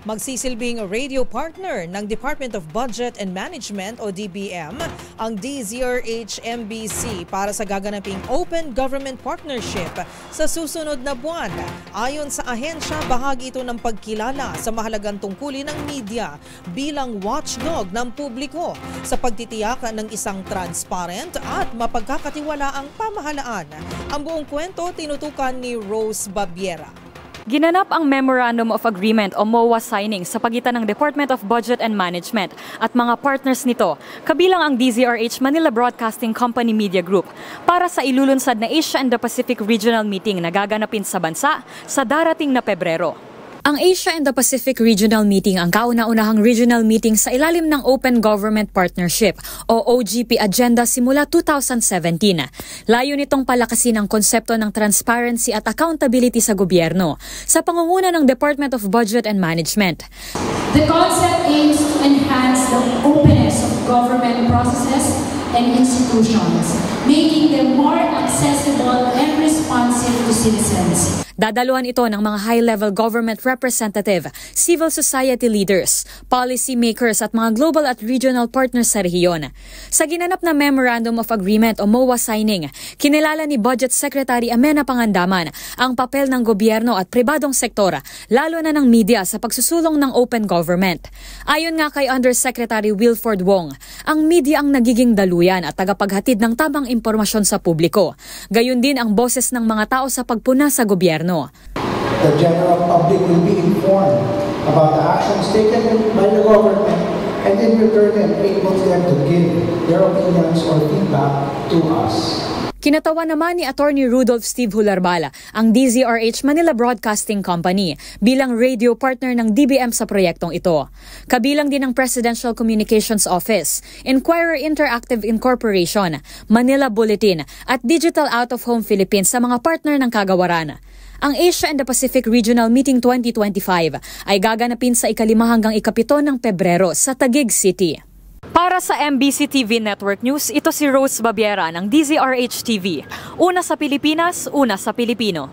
Magsisilbing radio partner ng Department of Budget and Management o DBM ang DZRH-MBC para sa gaganaping Open Government Partnership sa susunod na buwan. Ayon sa ahensya, bahagi ito ng pagkilala sa mahalagang tungkulin ng media bilang watchdog ng publiko sa pagtitiyak ng isang transparent at mapagkakatiwalaang pamahalaan. Ang buong kwento tinutukan ni Rose Babiera. Ginanap ang Memorandum of Agreement o MOA signing sa pagitan ng Department of Budget and Management at mga partners nito, kabilang ang DZRH Manila Broadcasting Company Media Group, para sa ilulunsad na Asia and the Pacific Regional Meeting na gaganapin sa bansa sa darating na Pebrero. Ang Asia and the Pacific Regional Meeting ang kauna-unahang regional meeting sa ilalim ng Open Government Partnership o OGP agenda simula 2017. Layo nitong palakasin ang konsepto ng transparency at accountability sa gobyerno sa pangunguna ng Department of Budget and Management. The concept aims to enhance the openness of government processes and institutions, making them more accessible and responsive to citizens. Dadaluhan ito ng mga high-level government representative, civil society leaders, policy makers at mga global at regional partners sa rehiyon. Sa ginanap na Memorandum of Agreement o MOA signing, kinilala ni Budget Secretary Amenah Pangandaman ang papel ng gobyerno at pribadong sektor, lalo na ng media sa pagsusulong ng open government. Ayon nga kay Undersecretary Wilford Wong, ang media ang nagiging daluyan at tagapaghatid ng tamang impormasyon sa publiko. Gayon din ang boses ng mga tao sa pagpuna sa gobyerno. The general public will be informed about the actions taken by the government and in return able them to give their opinions or feedback to us. Kinatawa naman ni Attorney Rudolph Steve Hularbala ang DZRH Manila Broadcasting Company bilang radio partner ng DBM sa proyektong ito. Kabilang din ang Presidential Communications Office, Inquirer Interactive Incorporation, Manila Bulletin at Digital Out of Home Philippines sa mga partner ng kagawaran. Ang Asia and the Pacific Regional Meeting 2025 ay gaganapin sa 5 hanggang 7 ng Pebrero sa Taguig City. Para sa MBC TV Network News, ito si Rose Babiera ng DZRH TV. Una sa Pilipinas, una sa Pilipino.